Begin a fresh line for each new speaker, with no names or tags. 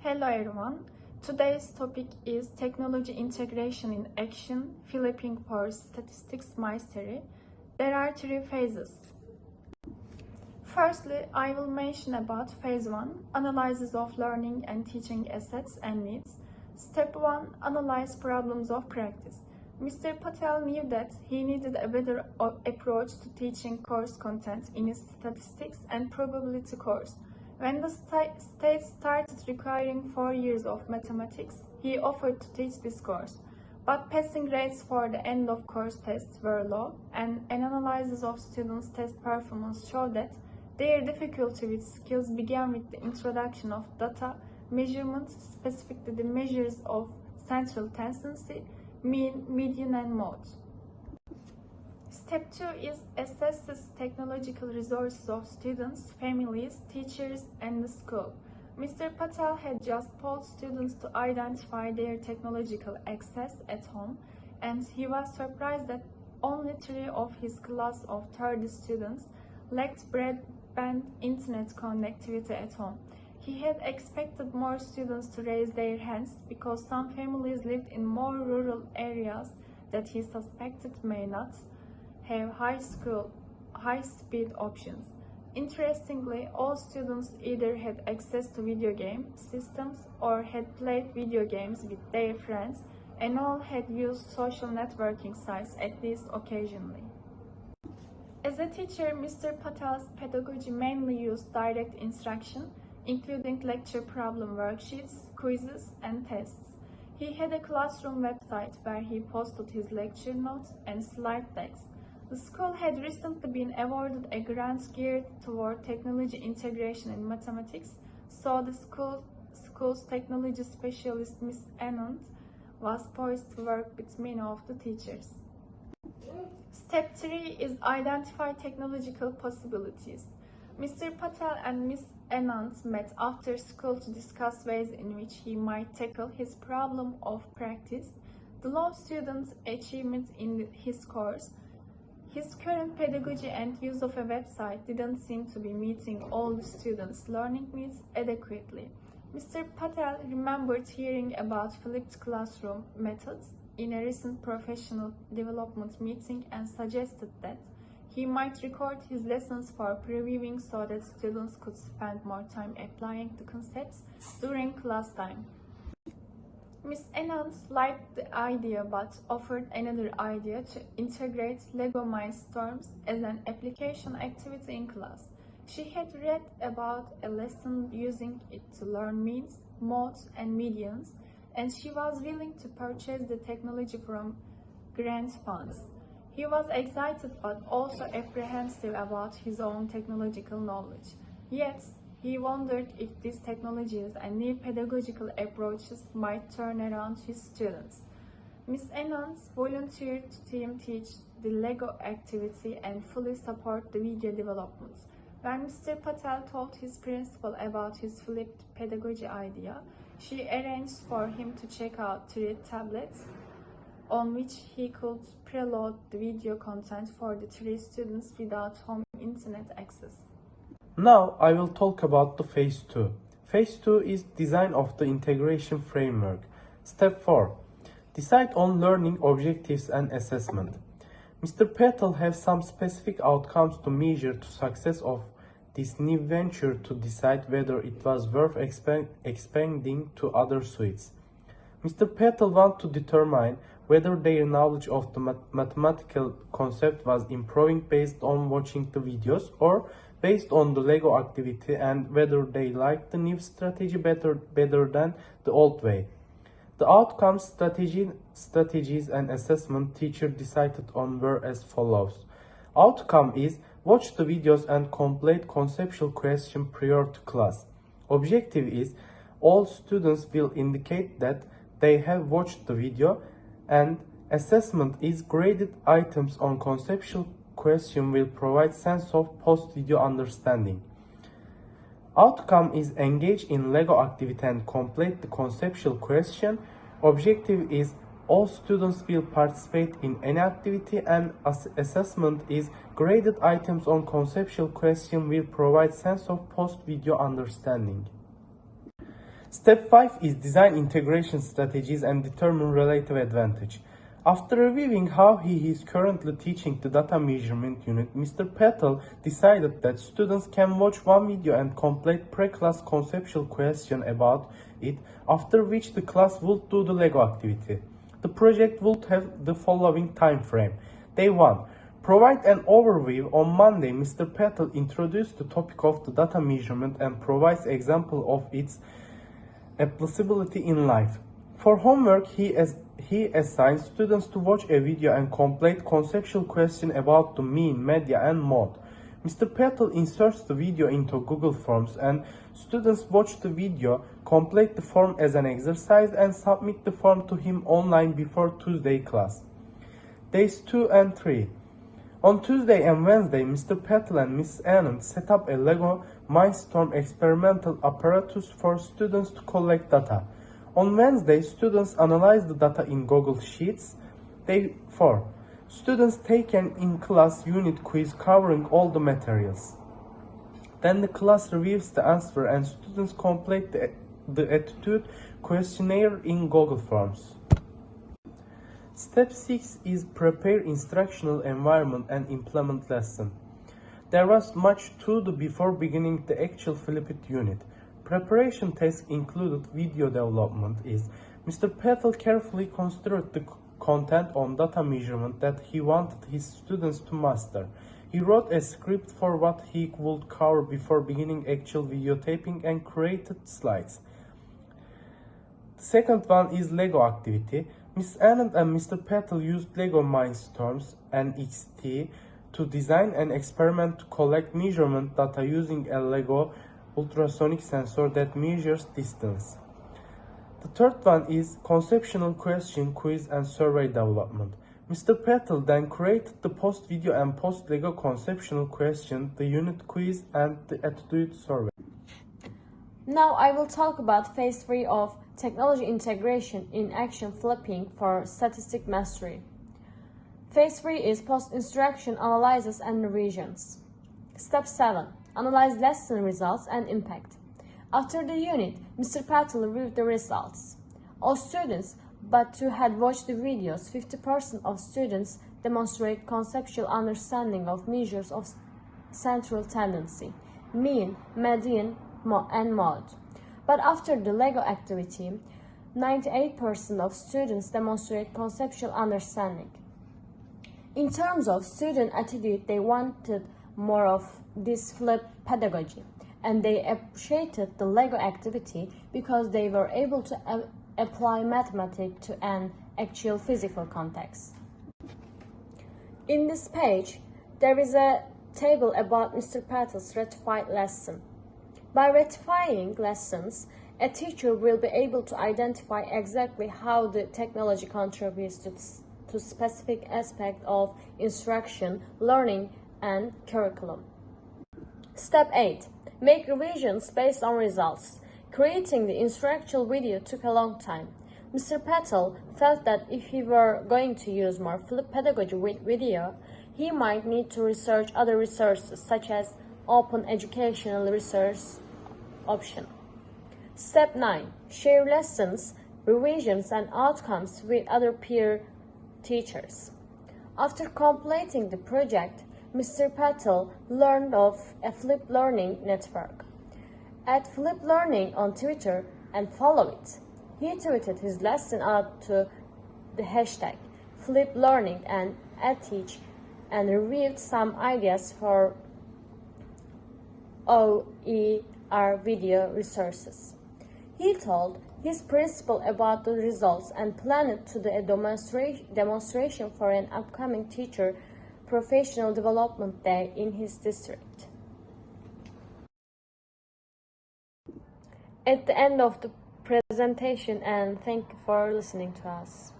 Hello everyone. Today's topic is technology integration in action, flipping for statistics mastery. There are three phases. Firstly, I will mention about phase 1, analysis of learning and teaching assets and needs. Step 1, analyze problems of practice. Mr. Patel knew that he needed a better approach to teaching course content in his statistics and probability course. When the state started requiring 4 years of mathematics, he offered to teach this course. But passing rates for the end of course tests were low, and an analysis of students' test performance showed that their difficulty with skills began with the introduction of data measurement, specifically the measures of central tendency, mean, median, and mode. Step 2 is assesses technological resources of students, families, teachers, and the school. Mr. Patel had just polled students to identify their technological access at home, and he was surprised that only 3 of his class of 30 students lacked broadband internet connectivity at home. He had expected more students to raise their hands because some families lived in more rural areas that he suspected may not have high-speed options. Interestingly, all students either had access to video game systems or had played video games with their friends, and all had used social networking sites at least occasionally. As a teacher, Mr. Patel's pedagogy mainly used direct instruction, including lecture problem worksheets, quizzes, and tests. He had a classroom website where he posted his lecture notes and slide decks. The school had recently been awarded a grant geared toward technology integration in mathematics, so the school's technology specialist, Miss Anand, was poised to work with many of the teachers. Step 3 is identify technological possibilities. Mr. Patel and Miss Anand met after school to discuss ways in which he might tackle his problem of practice, the low student achievement in his course. His current pedagogy and use of a website didn't seem to be meeting all the students' learning needs adequately. Mr. Patel remembered hearing about flipped classroom methods in a recent professional development meeting and suggested that he might record his lessons for previewing so that students could spend more time applying the concepts during class time. Miss Anand liked the idea but offered another idea to integrate Lego Mindstorms as an application activity in class. She had read about a lesson using it to learn means, modes, and medians, and she was willing to purchase the technology from grant funds. He was excited but also apprehensive about his own technological knowledge. Yet, he wondered if these technologies and new pedagogical approaches might turn around his students. Miss Anand volunteered to team teach the Lego activity and fully support the video development. When Mr. Patel told his principal about his flipped pedagogy idea, she arranged for him to check out 3 tablets on which he could preload the video content for the 3 students without home internet access.
Now I will talk about the phase 2. Phase 2 is design of the integration framework. Step 4. Decide on learning objectives and assessment. Mr. Patel has some specific outcomes to measure the success of this new venture to decide whether it was worth expanding to other suites. Mr. Patel wanted to determine whether their knowledge of the mathematical concept was improving based on watching the videos or based on the Lego activity, and whether they liked the new strategy better than the old way. The outcomes, strategies and assessment teacher decided on were as follows. Outcome is watch the videos and complete conceptual question prior to class. Objective is all students will indicate that they have watched the video, and assessment is graded items on conceptual question will provide sense of post-video understanding. Outcome is engage in Lego activity and complete the conceptual question. Objective is all students will participate in any activity, and assessment is graded items on conceptual question will provide sense of post-video understanding. Step 5 is design integration strategies and determine relative advantage. After reviewing how he is currently teaching the data measurement unit, Mr. Patel decided that students can watch one video and complete pre-class conceptual question about it, after which the class would do the Lego activity. The project would have the following time frame. Day 1. Provide an overview. On Monday, Mr. Patel introduced the topic of the data measurement and provides example of its applicability in life. For homework, he assigns students to watch a video and complete conceptual question about the mean, media, and mode. Mr. Patel inserts the video into Google Forms and students watch the video, complete the form as an exercise, and submit the form to him online before Tuesday class. Days 2 and 3. On Tuesday and Wednesday, Mr. Patel and Ms. Anand set up a Lego Mindstorm experimental apparatus for students to collect data. On Wednesday, students analyze the data in Google Sheets. Day 4. Students take an in-class unit quiz covering all the materials. Then the class reviews the answer and students complete the attitude questionnaire in Google Forms. Step 6 is prepare instructional environment and implement lesson. There was much to do before beginning the actual Flipped unit. Preparation tasks included video development. Mr. Patel carefully considered the content on data measurement that he wanted his students to master. He wrote a script for what he would cover before beginning actual videotaping and created slides. The second one is Lego activity. Ms. Anand and Mr. Patel used Lego Mindstorms and XT to design an experiment to collect measurement data using a Lego ultrasonic sensor that measures distance. The third one is conceptual question, quiz, and survey development. Mr. Patel then created the post-video and post-Lego conceptual question, the unit quiz, and the attitude survey.
Now I will talk about phase 3 of technology integration in action flipping for statistic mastery. Phase 3 is post-instruction analysis and revisions. Step 7. Analyze lesson results and impact. After the unit, Mr. Patel reviewed the results. All students but who had watched the videos, 50% of students demonstrate conceptual understanding of measures of central tendency, mean, median, and mode. But after the Lego activity, 98% of students demonstrate conceptual understanding. In terms of student attitude, they wanted more of this flip pedagogy, and they appreciated the Lego activity because they were able to apply mathematics to an actual physical context. In this page, there is a table about Mr. Patel's ratified lesson. By ratifying lessons, a teacher will be able to identify exactly how the technology contributes to specific aspect of instruction, learning, and curriculum. Step 8. Make revisions based on results. Creating the instructional video took a long time. Mr. Patel felt that if he were going to use more flip pedagogy with video, he might need to research other resources such as open educational research option. Step 9. Share lessons, revisions, and outcomes with other peer teachers. After completing the project, Mr. Patel learned of a Flip Learning network. Add Flip Learning on Twitter and follow it. He tweeted his lesson out to the hashtag Flip Learning and @teach and reviewed some ideas for OER video resources. He told his principal about the results and planned to do a demonstration for an upcoming teacher professional development day in his district. At the end of the presentation, and thank you for listening to us.